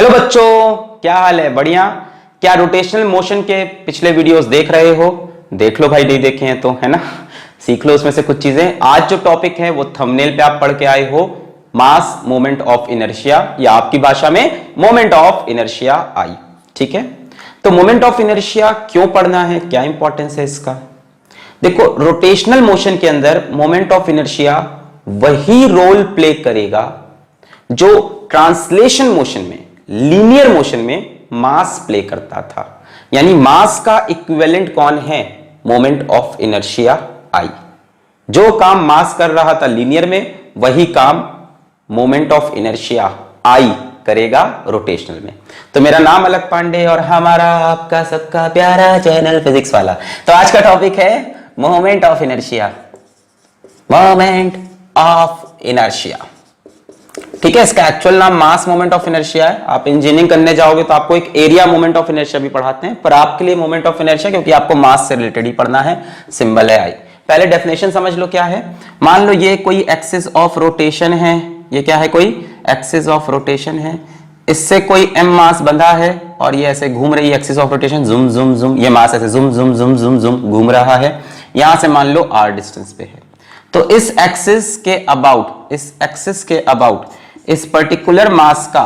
Hello बच्चों, क्या हाल है? बढ़िया। क्या रोटेशनल मोशन के पिछले वीडियोस देख रहे हो? देख लो भाई, नहीं देखे हैं तो, है ना, सीख लो उसमें से कुछ चीजें। आज जो टॉपिक है वो थंबनेल पे आप पढ़ के आए हो, मास मोमेंट ऑफ इनर्शिया, या आपकी भाषा में मोमेंट ऑफ इनर्शिया आई। ठीक है, तो मोमेंट ऑफ इनर्शिया क्यों पढ़ना है, क्या इंपॉर्टेंस है इसका? देखो, रोटेशनल मोशन के अंदर मोमेंट ऑफ इनर्शिया वही रोल प्ले करेगा जो ट्रांसलेशन मोशन में, लीनियर मोशन में मास प्ले करता था। यानी मास का इक्विवेलेंट कौन है? Moment of inertia I. जो काम मास कर रहा था लीनियर में, वही काम मोमेंट ऑफ इनर्शिया आई करेगा रोटेशनल में। तो मेरा नाम अलग पांडे और हमारा आपका सबका प्यारा चैनल फिजिक्स वाला। तो आज का टॉपिक है moment of inertia. Moment of inertia, ठीक है। इसका एक्चुअल नाम मास मोमेंट ऑफ इनर्शिया है। आप इंजीनियरिंग करने जाओगे तो आपको एक एरिया मोमेंट ऑफ इनर्शिया भी पढ़ाते हैं, पर आपके लिए मोमेंट ऑफ इनर्शिया, क्योंकि आपको मास से रिलेटेड ही पढ़ना है, सिंबल है आई। पहले डेफिनेशन समझ लो क्या है। मान लो ये कोई एक्सिस ऑफ रोटेशन है, ये क्या है? कोई एक्सिस ऑफ रोटेशन है, इससे कोई एम मास बंधा है और ये ऐसे घूम रही है एक्सिस ऑफ रोटेशन, जुम जुम जुम, ये मास ऐसे जुम जुम जुम जुम जुम घूम रहा है। यहां से मान लो आर डिस्टेंस पे है, तो इस एक्सिस के अबाउट इस पर्टिकुलर मास का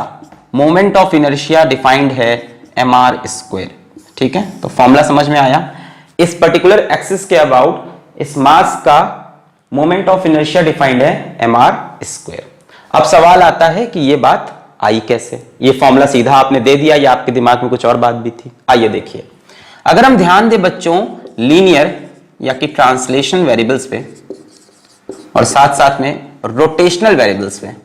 मोमेंट ऑफ इनर्शिया डिफाइंड है एम आर स्क्वायर। ठीक है, तो फॉर्मूला समझ में आया। इस पर्टिकुलर एक्सिस के अबाउट इस मास का मोमेंट ऑफ इनर्शिया डिफाइंड है एम आर स्क्वायर। अब सवाल आता है कि ये बात आई कैसे? ये फॉर्मूला सीधा आपने दे दिया या आपके दिमाग में कुछ और बात भी थी? आइए देखिए। अगर हम ध्यान दें बच्चों, लीनियर या कि ट्रांसलेशन वेरिएबल्स पे और साथ साथ में रोटेशनल वेरिएबल्स पे,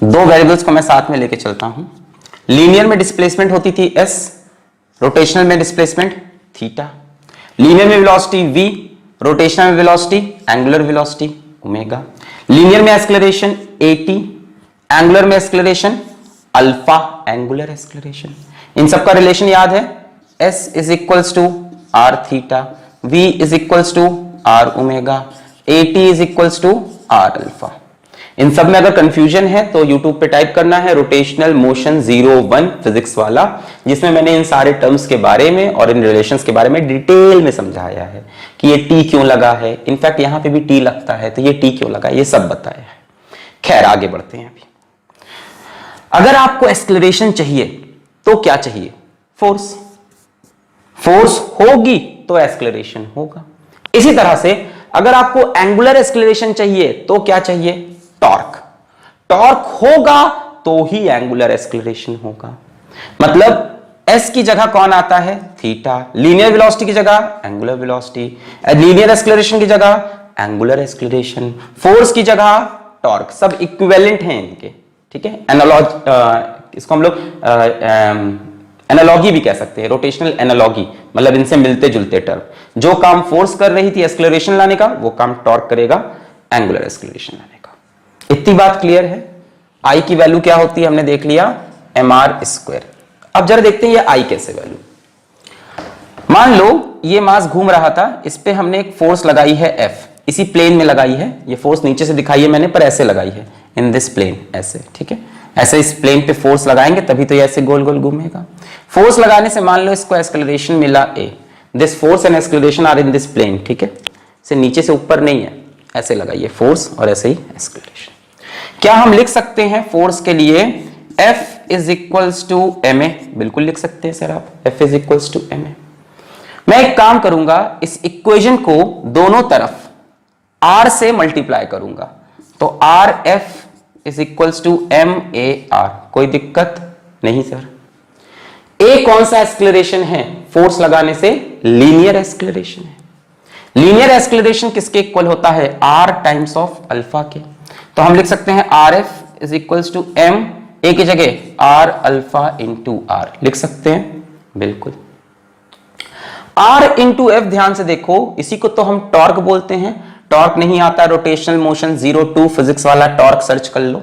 दो वेरिएबल्स को मैं साथ में लेके चलता हूं। लीनियर में डिस्प्लेसमेंट होती थी s, रोटेशनल में डिस्प्लेसमेंट थीटा। लीनियर में वेलोसिटी v, रोटेशनल में velocity angular velocity omega. Linear में एक्सेलरेशन at, एंगुलर में एक्सेलरेशन अल्फा, एंगुलर एक्सेलरेशन। इन सबका रिलेशन याद है, s is equals to r theta, v is equals to r omega, at is equals to r alpha. इन सब में अगर कंफ्यूजन है तो YouTube पे टाइप करना है रोटेशनल मोशन 01 फिजिक्स वाला, जिसमें मैंने इन सारे टर्म्स के बारे में और इन रिलेशंस के बारे में डिटेल में समझाया है कि ये T क्यों लगा है। इनफैक्ट यहां पे भी T लगता है, तो ये T क्यों लगा है ये सब बताया है। खैर, आगे बढ़ते हैं। अभी अगर आपको एक्सेलरेशन चाहिए तो क्या चाहिए? फोर्स। फोर्स होगी तो एक्सेलरेशन होगा। इसी तरह से अगर आपको एंगुलर एक्सेलरेशन चाहिए तो क्या चाहिए? टॉर्क। टॉर्क होगा तो ही एंगुलर एक्सेलरेशन होगा। मतलब s की जगह कौन आता है? थीटा। लीनियर वेलोसिटी की जगह एंगुलर वेलोसिटी, लीनियर एक्सेलरेशन की जगह एंगुलर एक्सेलरेशन, फोर्स की जगह टॉर्क। सब इक्विवेलेंट हैं इनके, ठीक है। इसको हम लोग एनालॉगी भी कह सकते हैं, रोटेशनल एनालॉगी, मतलब इनसे मिलते जुलते टर्म। जो काम फोर्स कर रही थी एक्सेलरेशन लाने का, वो काम टॉर्क करेगा एंगुलर एक्सेलरेशन लाने का। इतनी बात क्लियर है। आई की वैल्यू क्या होती है हमने देख लिया, एम आर स्क्वायर। अब जरा देखते हैं ये आई कैसे वैल्यू। मान लो ये मास घूम रहा था, इस पे हमने एक फोर्स लगाई है F, इसी प्लेन में लगाई है। ये फोर्स नीचे से दिखाई है मैंने, पर ऐसे लगाई है, इन दिस प्लेन, ऐसे, ठीक है। ऐसे इस प्लेन पे फोर्स लगाएंगे तभी तो ये ऐसे गोल गोल घूमेगा। फोर्स लगाने से मान लो इसको एक्सेलरेशन मिला a, this force and acceleration are in this plane, ठीक है। से नीचे से ऊपर नहीं है, ऐसे लगाइए फोर्स और ऐसे ही एक्सेलरेशन। क्या हम लिख सकते हैं फोर्स के लिए F is equals to ma? बिल्कुल लिख सकते हैं सर आप, F is equals to ma। मैं एक काम करूंगा, इस इक्वेशन को दोनों तरफ R से मल्टीप्लाई करूंगा, तो RF is equals to MAR। कोई दिक्कत नहीं सर। A कौन सा एक्सेलरेशन है? फोर्स लगाने से लीनियर एक्सेलरेशन है। लीनियर एक्सेलरेशन किसके इक्वल होता है? R टाइम्स ऑफ अल्फा के। तो हम लिख सकते हैं RF is equals to M, A की जगह R अल्फा इंटू R लिख सकते हैं, बिल्कुल। R इंटू F, ध्यान से देखो, इसी को तो हम टॉर्क बोलते हैं। टॉर्क नहीं आता रोटेशनल मोशन 02 फिजिक्स वाला, टॉर्क सर्च कर लो।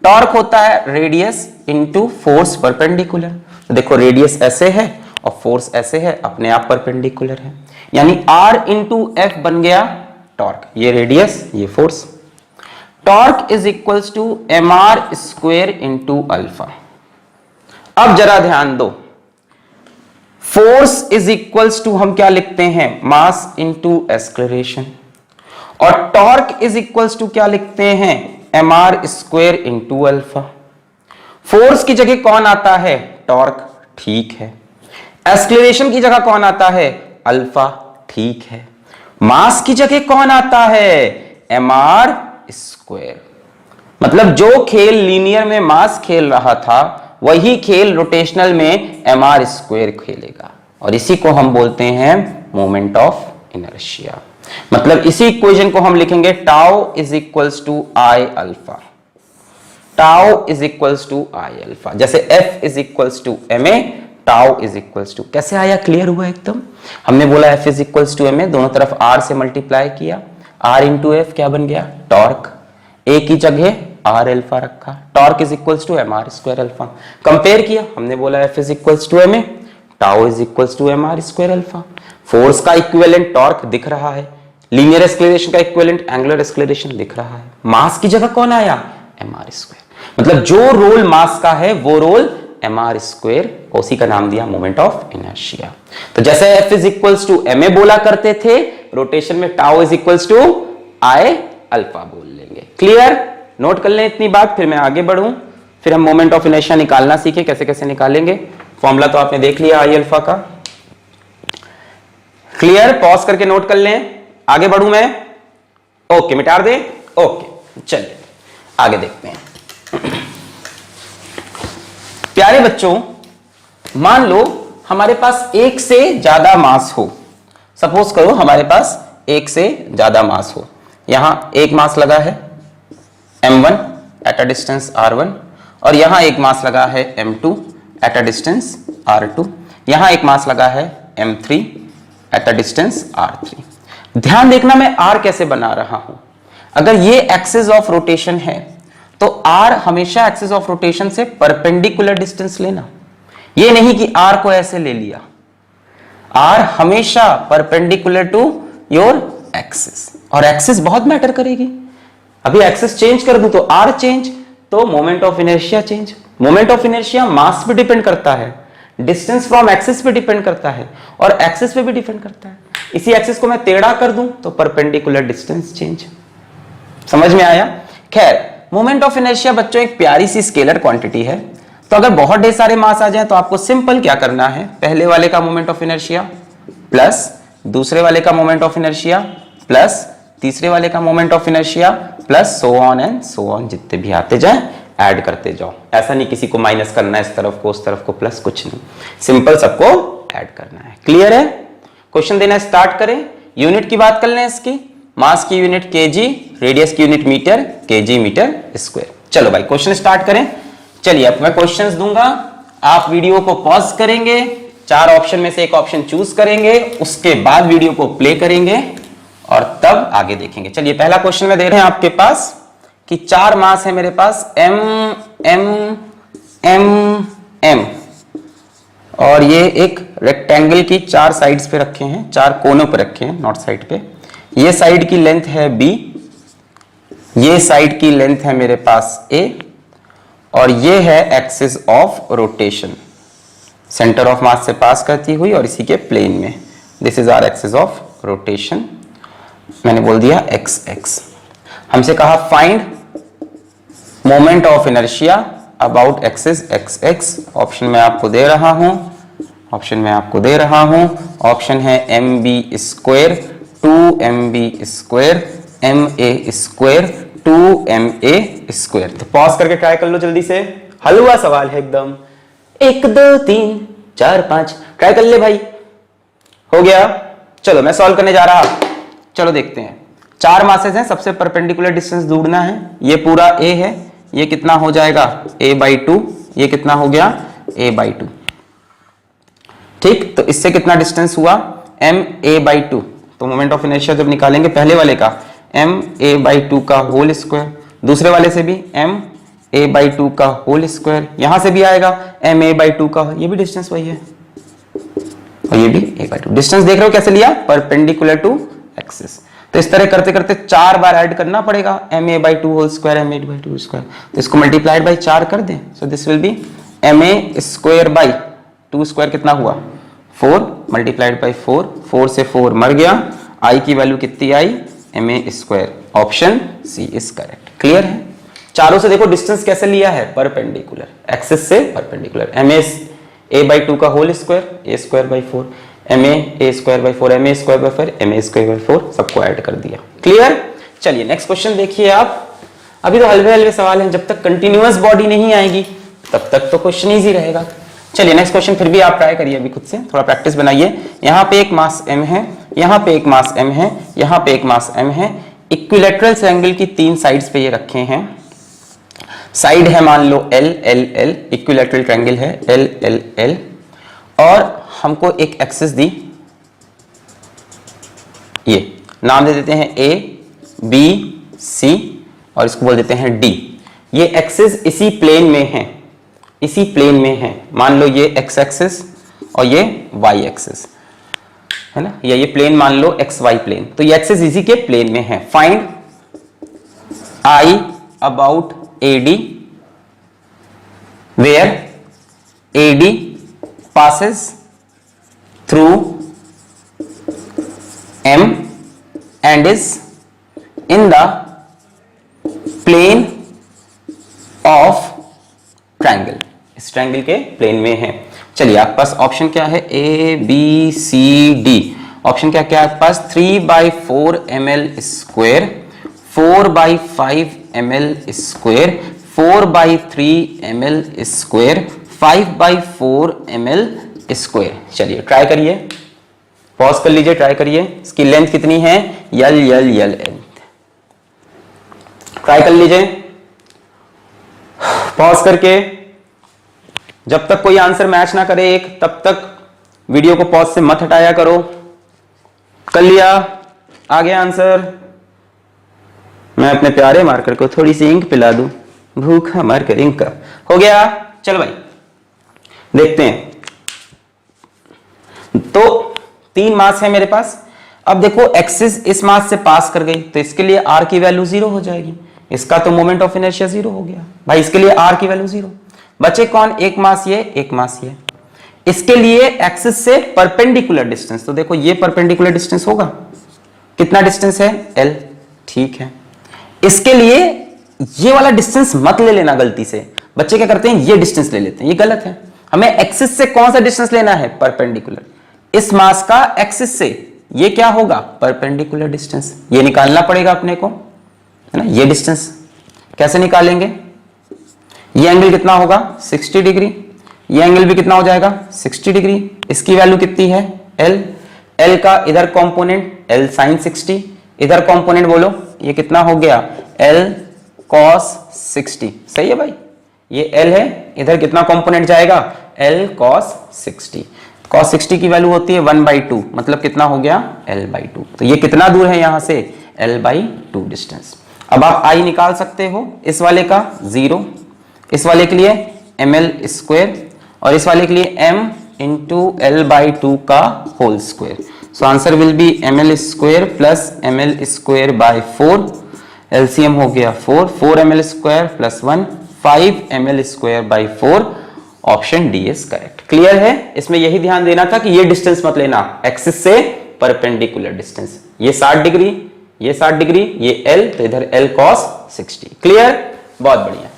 टॉर्क होता है रेडियस इंटू फोर्स परपेंडिकुलर। तो देखो रेडियस ऐसे है और फोर्स ऐसे है, अपने आप परपेंडिकुलर है, यानी R इंटू F बन गया टॉर्क। ये रेडियस, ये force. Torque is equals to M R square into alpha. अब जरा ध्यान दो, फोर्स इज इक्वल्स टू हम क्या लिखते हैं, मास इंटू एक्सेलरेशन, और टॉर्क इज इक्वल्स टू क्या लिखते हैं, mr square into alpha. Force की जगह कौन आता है, टॉर्क, ठीक है। एक्सेलरेशन की जगह कौन आता है, अल्फा, ठीक है। मास की जगह कौन आता है, mr स्क्वायर। मतलब जो खेल लीनियर में मास खेल रहा था वही खेल रोटेशनल में mr स्क्वायर खेलेगा, और इसी को हम बोलते हैं मोमेंट ऑफ इनर्शिया। मतलब इसी इक्वेशन को हम लिखेंगे tau is equals to I alpha, tau is equals to I alpha. जैसे F is equals to ma, tau is equals to, कैसे आया, क्लियर हुआ एकदम। हमने बोला F is equals to ma, दोनों तरफ R से मल्टीप्लाई किया, R इंटू F क्या बन गया, टॉर्क। A की जगह R अल्फा रखा, torque is equals to mr square alpha. Compare किया, हमने बोला F is equals to ma, tau is equals to mr square alpha. Force का इक्विवेलेंट टॉर्क दिख रहा है, लीनियर एक्सेलरेशन का इक्विवेलेंट एंगुलर एक्सेलरेशन दिख रहा है। मास की जगह कौन आया, mr स्क्वायर। मतलब जो रोल मास का है वो रोल mr स्क्वायर, उसी का नाम दिया मोमेंट ऑफ इनर्शिया। तो जैसे F is equals to ma बोला करते थे, रोटेशन में tau is equals to I alpha बोल लेंगे। क्लियर, नोट कर लें इतनी बात, फिर मैं आगे बढ़ूं, फिर हम मोमेंट ऑफ इनर्शिया निकालना सीखे, कैसे कैसे निकालेंगे। फॉर्मूला तो आपने देख लिया आई अल्फा का। क्लियर, पॉज करके नोट कर लें, आगे बढ़ूं मैं, ओके मिटा दे, ओके चलिए आगे देखते हैं। प्यारे बच्चों, मान लो हमारे पास एक से ज्यादा मास हो, सपोज करो हमारे पास एक से ज्यादा मास हो। यहां एक मास लगा है m1 at a distance r1, और यहां एक मास लगा है m2 at a distance r2, यहां एक मास लगा है m3 at a distance r3। ध्यान देखना मैं r कैसे बना रहा हूं। अगर ये एक्सिस ऑफ रोटेशन है तो r हमेशा एक्सिस ऑफ रोटेशन से परपेंडिकुलर डिस्टेंस लेना, ये नहीं कि r को ऐसे ले लिया, r हमेशा परपेंडिकुलर टू योर एक्सिस, और एक्सिस बहुत मैटर करेगी। अभी एक्सिस चेंज कर दूं तो r चेंज, तो moment of inertia change. Moment of inertia mass पे डिपेंड करता है, डिस्टेंस फ्रॉम एक्सिस पे डिपेंड करता है, और एक्सिस पे भी डिपेंड करता है। इसी एक्सिस को मैं टेढ़ा कर दूं तो परपेंडिकुलर डिस्टेंस चेंज। समझ में आया। खैर, मोमेंट ऑफ इनर्शिया बच्चों एक प्यारी सी स्केलर क्वांटिटी है, तो अगर बहुत ढेर सारे मास आ जाए तो आपको सिंपल क्या करना है, पहले वाले का मोमेंट ऑफ इनर्शिया प्लस दूसरे वाले का मोमेंट ऑफ इनर्शिया प्लस तीसरे वाले का moment of inertia plus so on and so on, जितने भी आते जाए ऐड करते जाओ। ऐसा नहीं किसी को माइनस करना है इस तरफ को उस तरफ को प्लस, कुछ नहीं, सिंपल सबको ऐड करना है। क्लियर है। क्वेश्चन देना स्टार्ट करें। यूनिट की बात कर लें इसकी, मास की यूनिट केजी, रेडियस की unit metre, KG metre square. चलो भाई क्वेश्चन स्टार्ट करें। चलिए अब मैं क्वेश्चंस दूंगा, आप वीडियो को पॉज करेंगे, 4 ऑप्शन में से एक ऑप्शन चूज करेंगे, उसके बाद वीडियो को प्ले करेंगे और तब आगे देखेंगे। चलिए पहला क्वेश्चन में दे रहे हैं आपके पास कि 4 मास है मेरे पास m m m m, और ये एक रेक्टेंगल की 4 साइड्स पे रखे हैं, 4 कोनों पे रखे हैं, नॉर्थ साइड पे। ये साइड की लेंथ है b, ये साइड की लेंथ है मेरे पास a, और ये है axis of rotation, centre of mass से पास करती हुई और इसी के प्लेन में। This is our axis of rotation, मैंने बोल दिया x x। हमसे कहा find moment of inertia about axis x x। Option में आपको दे रहा हूं, ऑप्शन है mb square 2mb square ma square 2ma square. तो पॉज करके ट्राई कर लो जल्दी से, हलवा सवाल है एकदम। 1 2 3 4 5 ट्राई कर ले भाई, हो गया। चलो मैं सॉल्व करने जा रहा, चलो देखते हैं। 4 मासेस हैं, सबसे परपेंडिकुलर डिस्टेंस ढूंढना है। ये पूरा a है, ये कितना हो जाएगा a/2, ये कितना हो गया a/2। ठीक, तो इससे कितना डिस्टेंस हुआ ma/2। तो मोमेंट ऑफ इनर्शिया जब निकालेंगे पहले वाले का ma/2 का होल स्क्वायर, दूसरे वाले से भी ma/2 का होल स्क्वायर, यहां से भी आएगा ma/2 का, ये भी डिस्टेंस वही है और ये भी a/2। डिस्टेंस देख रहे हो कैसे लिया, परपेंडिकुलर टू एक्सिस। तो इस तरह करते करते 4 बार ऐड करना पड़ेगा ma/2 whole square ma/2 square. तो इसको मल्टीप्लाइड बाय 4 कर दें, so this will be ma square by 2 square कितना हुआ 4 मल्टीप्लाइड बाई 4, 4 से 4 मर गया, i की वैल्यू कितनी आई ma square. Option C is correct. Clear है? चारों से देखो डिस्टेंस कैसे लिया है, परपेंडिकुलर, एक्सिस से परपेंडिकुलर। ma a बाई 2 का whole square, a square by 4, ma a square by 4, ma square by 4, ma square by 4, सबको ऐड कर दिया। क्लियर? चलिए नेक्स्ट क्वेश्चन देखिए आप। अभी तो हल्वे हल्वे सवाल हैं, जब तक कंटिन्यूअस बॉडी नहीं आएगी तब तक तो क्वेश्चन इजी रहेगा। चलिए नेक्स्ट क्वेश्चन फिर भी आप ट्राई करिए, अभी खुद से थोड़ा प्रैक्टिस बनाइए। यहाँ पे एक मास m है, यहाँ पे एक मास m है, यहाँ पे एक मास m है। इक्विलैटरल ट्रायंगल की 3 साइड्स पे ये रखे हैं। साइड है मान लो L L L, equilateral triangle है L L L, और हमको एक एक्सिस दी, ये नाम दे देते हैं A B C और इसको बोल देते हैं D। ये एक्सिस इसी प्लेन में है, इसी प्लेन में है। मान लो ये x एक्सिस और ये y एक्सिस है ना, या ये प्लेन मान लो xy प्लेन, तो ये एक्सिस इसी के प्लेन में है। Find I about AD where AD passes through M and is in the plane of triangle, इस ट्रायंगल के प्लेन में है। चलिए आपके पास ऑप्शन क्या है, A B C D. Option क्या क्या है आपके पास, 3/4 ml square, 4/5 ml square, 4/3 ml square, 5/4 ml square. चलिए ट्राई करिए, पॉज कर लीजिए, ट्राई करिए। इसकी लेंथ कितनी है, यल यल यल एल। ट्राई कर लीजिए पॉज करके। जब तक कोई आंसर मैच ना करे एक, तब तक वीडियो को पॉज से मत हटाया करो। कर लिया, आ गया आंसर। मैं अपने प्यारे मार्कर को थोड़ी सी इंक पिला दूं, भूखा मार्कर इंक का हो गया। चल भाई देखते हैं। तो 3 मास है मेरे पास। अब देखो एक्सिस इस मास से पास कर गई, तो इसके लिए r की वैल्यू 0 हो जाएगी। इसका तो मोमेंट ऑफ इनर्शिया 0 हो गया भाई, इसके लिए r की वैल्यू 0। बचे कौन, एक मास ये, एक मास ये। इसके लिए एक्सिस से परपेंडिकुलर डिस्टेंस, तो देखो ये परपेंडिकुलर डिस्टेंस होगा, कितना डिस्टेंस है l, ठीक है। इसके लिए ये वाला डिस्टेंस मत ले लेना गलती से। बच्चे क्या करते हैं, ये डिस्टेंस ले लेते हैं, ये गलत है। हमें एक्सिस से कौन सा डिस्टेंस लेना है, परपेंडिकुलर। इस मास का एक्सिस से ये क्या होगा, परपेंडिकुलर डिस्टेंस। ये निकालना पड़ेगा अपने को, है ना। ये डिस्टेंस कैसे निकालेंगे, ये एंगल कितना होगा 60 डिग्री, ये एंगल भी कितना हो जाएगा 60 डिग्री। इसकी वैल्यू कितनी है L, L का इधर कंपोनेंट L sin 60, इधर कंपोनेंट बोलो ये कितना हो गया L cos 60। सही है भाई, ये L है, इधर कितना कंपोनेंट जाएगा L cos 60। cos 60 की वैल्यू होती है 1/2, मतलब कितना हो गया L/2। तो ये कितना दूर है यहां से, L/2 डिस्टेंस। अब आप I निकाल सकते हो, इस वाले का 0, इस वाले के लिए ml स्क्वायर और इस वाले के लिए m इंटू L/2 का whole square. So answer will be ml square plus ml square by 4। LCM हो गया 4, 4 ml square plus 1, 5 ml square by 4। Option D is correct. Clear है? इसमें यही ध्यान देना था कि ये डिस्टेंस मत लेना, एक्सिस से परपेंडिकुलर डिस्टेंस। ये 60 डिग्री, ये 60 डिग्री, ये L, तो इधर L cos 60। क्लियर? बहुत बढ़िया।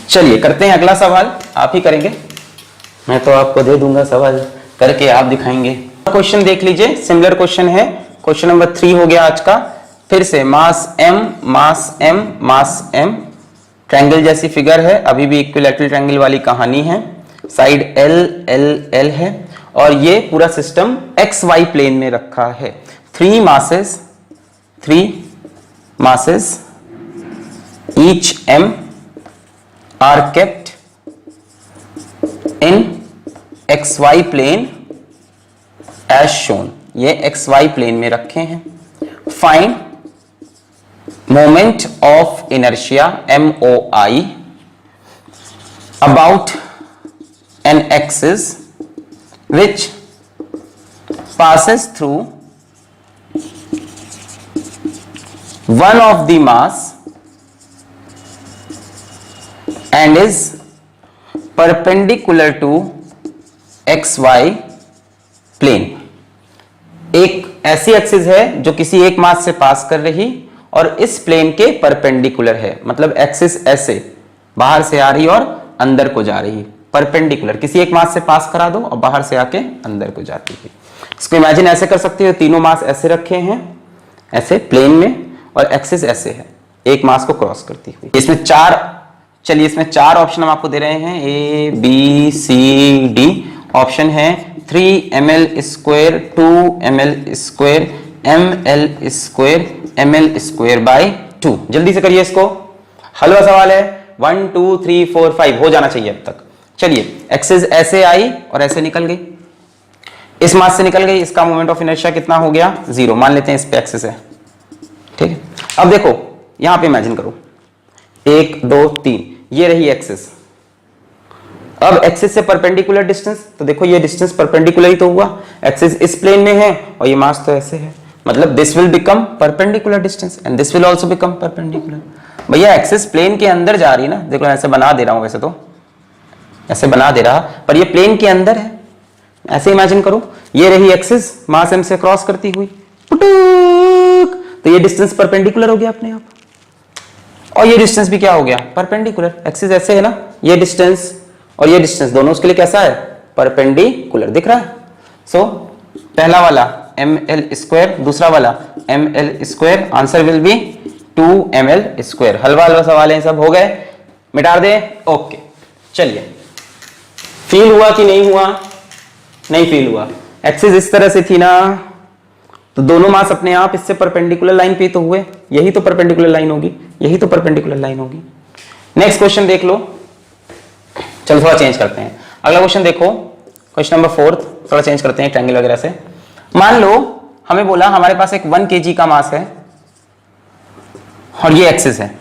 चलिए करते हैं अगला सवाल, आप ही करेंगे, मैं तो आपको दे दूंगा सवाल, करके आप दिखाएंगे। क्वेश्चन देख लीजिए, सिमिलर क्वेश्चन है। क्वेश्चन नंबर 3 हो गया आज का। फिर से मास m, मास m, मास m, ट्रायंगल जैसी फिगर है, अभी भी इक्विलैटरल ट्रायंगल वाली कहानी है। साइड L L L है और ये पूरा सिस्टम XY प्लेन में रखा है। 3 masses each m are kept in XY plane as shown। ये XY प्लेन में रखे हैं। Find moment of inertia MOI about an axis which passes through one of the mass and is perpendicular to XY plane। एक ऐसी axis है जो किसी एक मास से पास कर रही और इस प्लेन के परपेंडिकुलर है, मतलब एक्सिस ऐसे बाहर से आ रही और अंदर को जा रही, परपेंडिकुलर, किसी एक मास से पास करा दो और बाहर से आके अंदर को जाती है। इसको इमेजिन ऐसे कर सकते हो, तीनों मास ऐसे रखे हैं ऐसे प्लेन में और एक्सिस ऐसे है, एक मास को क्रॉस करती हुई। इसमें इसमें चार ऑप्शन हम आपको दे रहे हैं, A B C D. Option है 3 ml square, 2 ml square, ml square, ml square by 2। जल्दी से करिए इसको, हलवा सवाल है। 1 2 3 4 5 हो जाना चाहिए अब तक। चलिए, एक्सिस ऐसे आई और ऐसे निकल गई, इस मास से निकल गई, इसका मोमेंट ऑफ इनर्शिया कितना हो गया? 0 मान लेते हैं, इस पे एक्सिस है, ठीक है। अब देखो यहां पे इमेजिन करो, 1 2 3, ये रही एक्सिस। अब एक्सिस से परपेंडिकुलर डिस्टेंस, तो देखो ये डिस्टेंस परपेंडिकुलर ही तो हुआ, एक्सिस इस प्लेन में है और ये मास तो ऐसे है, मतलब this will become perpendicular distance and this will also become perpendicular. भैया एक्सिस प्लेन के अंदर जा रही ना, देखो ऐसे बना दे रहा हूं, वैसे तो ऐसे बना दे रहा, पर ये प्लेन के अंदर है। ऐसे इमेजिन करो, ये रही एक्सिस, मास m से क्रॉस करती हुई, तो ये डिस्टेंस परपेंडिकुलर हो गया अपने आप, और ये डिस्टेंस भी क्या हो गया? परपेंडिकुलर। एक्सिस ऐसे है ना, ये डिस्टेंस और ये डिस्टेंस दोनों उसके लिए कैसा है? परपेंडिकुलर। दिख रहा है? सो पहला वाला ml स्क्वायर, दूसरा वाला ml square, answer will be 2 ml square. हलवा सवाल है, सब हो गए, मिटा दे। ओके, चलिए, फील हुआ कि नहीं हुआ? नहीं फील हुआ। एक्सिस इस तरह से थी ना, तो दोनों मास अपने आप इससे परपेंडिकुलर लाइन पे तो हुए, यही तो परपेंडिकुलर लाइन होगी, यही तो परपेंडिकुलर लाइन होगी। नेक्स्ट क्वेश्चन देख लो। चलो थोड़ा चेंज करते हैं, अगला क्वेश्चन देखो, क्वेश्चन नंबर 4, थोड़ा चेंज करते हैं ट्रायंगल वगैरह से। मान लो हमें बोला हमारे पास एक 1 kg का मास है और ये एक्सिस है,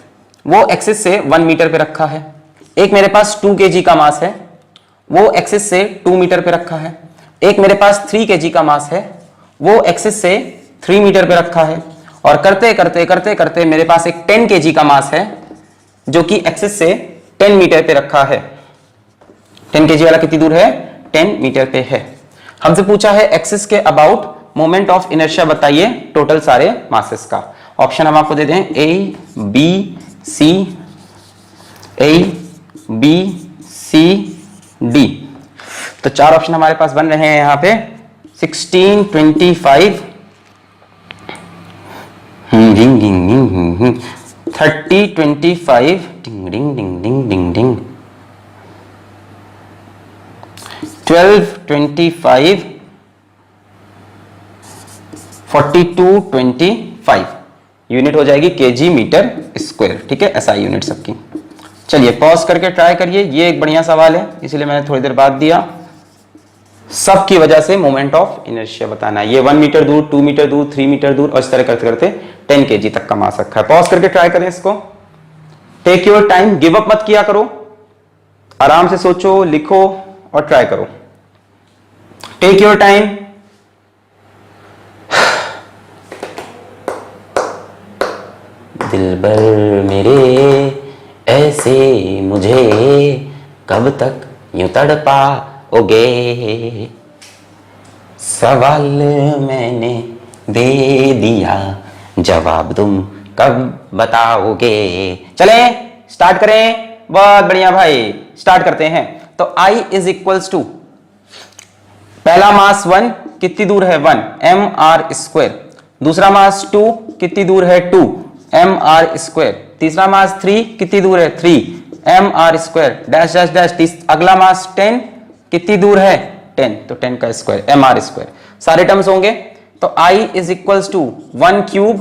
वो एक्सिस से 1 मीटर पे रखा है। एक मेरे पास 2 kg का मास है, वो एक्सिस से 2 मीटर पे रखा है। एक मेरे पास 3 kg का मास है, वो एक्सिस से 3 मीटर पे रखा है। और करते करते करते करते मेरे पास एक 10 kg का मास है जो कि एक्सिस से 10 मीटर पे रखा है। 10 kg वाला कितनी दूर है? 10 मीटर पे है। हमसे पूछा है एक्सिस के अबाउट मोमेंट ऑफ इनर्शिया बताइए टोटल सारे मासेस का। ऑप्शन हम आपको दे दें, ए बी सी डी। तो 4 ऑप्शन हमारे पास बन रहे हैं यहाँ पे, 16 25 30 25 डिंग डिंग डिंग डिंग डिंग डिंग 12 25 42 25 यूनिट हो जाएगी केजी मीटर स्क्वायर, ठीक है, एसआई यूनिट सबकी। चलिए पॉज करके ट्राई करिए, ये एक बढ़िया सवाल है इसलिए मैंने थोड़ी देर बाद दिया। सबकी वजह से मोमेंट ऑफ इनर्शिया बताना है। ये 1 मीटर दूर, 2 मीटर दूर, 3 मीटर दूर और इस तरह करते करते 10 kg तक का मास रखा है। पॉज करके ट्राई करें इसको, take your time, give up मत किया करो, आराम से सोचो, लिखो और ट्राई करो। Take your time. दिलबर मेरे ऐसे मुझे कब तक यूं तड़पाओगे, सवाल मैंने दे दिया, जवाब तुम कब बताओगे। चलें स्टार्ट करें, बहुत बढ़िया भाई, स्टार्ट करते हैं। तो I इज इक्वल्स टू, पहला मास 1 कितनी दूर है? 1 mr स्क्वायर। दूसरा मास 2 कितनी दूर है? 2 mr स्क्वायर। तीसरा मास 3 कितनी दूर है? 3 mr square dash dash dash. अगला मास 10 कितनी दूर है? 10, तो 10 का स्क्वायर mr स्क्वायर। सारे टर्म्स होंगे तो I is equals to 1 cube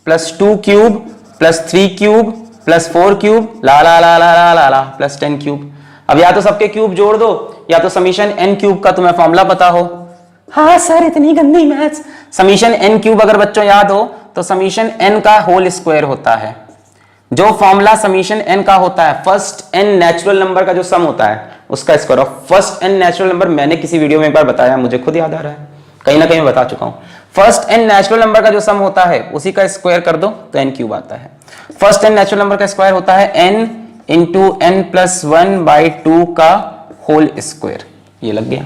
plus 2 cube plus 3 cube plus 4 cube ला ला ला ला ला ला ला प्लस 10 क्यूब। अब या तो सबके क्यूब जोड़ दो या तो समीशन n क्यूब का तुम्हें फॉर्मूला पता हो। हाँ सर इतनी गंदी मैथ्स। समीशन n क्यूब अगर बच्चों याद हो तो समीशन n का होल स्क्वायर होता है। जो फॉर्मूला समीशन n का होता है, फर्स्ट n नेचुरल नंबर का जो सम होता है उसका square of first n natural number, मैंने किसी वीडियो में एक बार बताया, मुझे खुद याद आ रहा है, कहीं ना कहीं मैं बता चुका हूं। फर्स्ट n नेचुरल नंबर का जो सम होता है उसी का स्क्वायर कर दो तो n क्यूब आता है। फर्स्ट n नेचुरल नंबर का स्क्वायर होता है n इंटू n प्लस 1/2 का होल स्क्वायर, ये लग गया।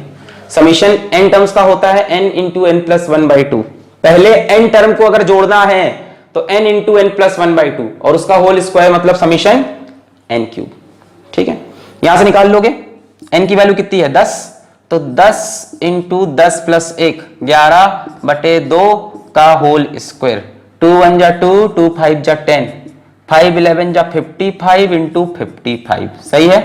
समीशन n टर्म्स का होता है n इंटू n प्लस 1/2। पहले n टर्म को अगर जोड़ना है तो n इंटू n प्लस 1/2 और उसका होल स्क्वायर मतलब समीशन n क्यूब। ठीक है, यहां से निकाल लोगे। n की वैल्यू कितनी है 10, तो 10 इंटू 10 प्लस 1 11/2 का होल स्क्वायर। 2 1 जा 2, 2 5 जा 10, 5 11 जा 55 इंटू 55, सही है।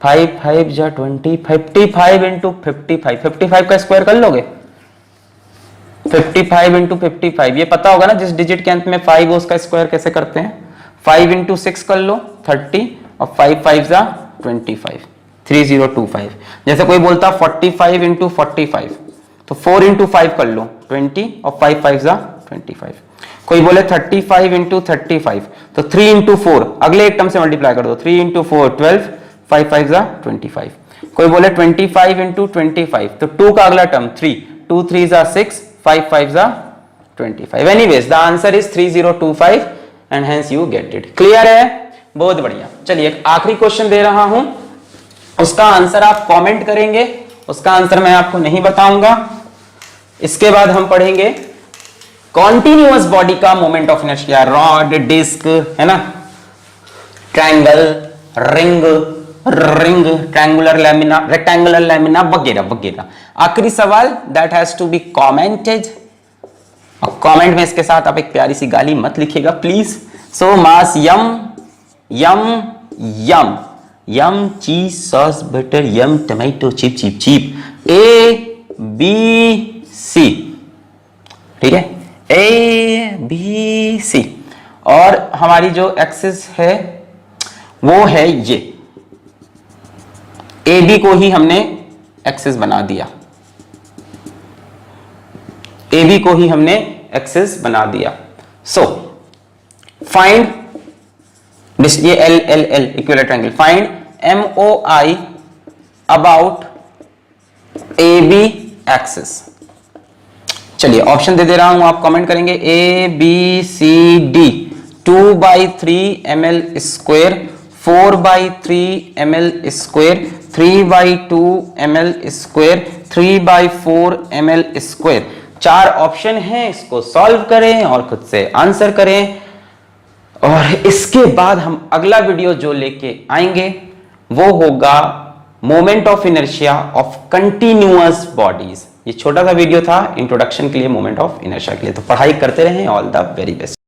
5 5 जा 20, 55 इंटू 55, 55 का स्क्वायर कर लोगे। 55 इंटू 55, ये पता होगा ना जिस डिजिट के अंत में 5 हो उसका स्क्वायर कैसे करते हैं। 5 इंटू 6 कर लो 30 और 5 5 जा 25, 3025। जैसे कोई बोलता 45 इंटू 45 तो 4 इंटू 5 कर लो 20 और 5 5 जा 25। कोई बोले 35 इंटू 35 तो 3 इंटू 4 अगले एक टर्म से मल्टीप्लाई कर दो, 3 इंटू 4 12, 5 5 जा 25। कोई बोले 25 इंटू 25 तो 2 का अगला टर्म 3, 2 3 जा 6, 5 5 जा 25। Anyways the answer is 3025 and hence you get it. Clear है, बहुत बढ़िया। चलिए एक आखिरी क्वेश्चन दे रहा हूं, उसका आंसर आप कमेंट करेंगे, उसका आंसर मैं आपको नहीं बताऊंगा। इसके बाद हम पढ़ेंगे कॉन्टिन्यूअस बॉडी का moment of inertia, rod, disc, है ना, triangle, ring, ring, triangular lamina, rectangular lamina वगैरह वगैरह। आखिरी सवाल that has to be commented, और कमेंट में इसके साथ आप एक प्यारी सी गाली मत लिखिएगा please. So mass Yama yum yum yum cheese sauce butter yum tomato chip chip chip A B C, ठीक है, ए बी सी। और हमारी जो एक्सिस है वो है ये, ए बी को ही हमने एक्सिस बना दिया, ए बी को ही हमने एक्सिस बना दिया। सो फाइंड ये L L L equilateral triangle, find M O I about A B axis. चलिए ऑप्शन दे रहा हूं, आप कमेंट करेंगे। A B C D 2/3 ml square, 4/3 ml square, 3/2 ml square, 3/4 ml square. 4 option हैं, इसको सॉल्व करें और खुद से आंसर करें। और इसके बाद हम अगला वीडियो जो लेके आएंगे वो होगा moment of inertia of continuous bodies. ये छोटा सा वीडियो था इंट्रोडक्शन के लिए, मोमेंट ऑफ इनर्शिया के लिए। तो पढ़ाई करते रहें, ऑल द वेरी बेस्ट।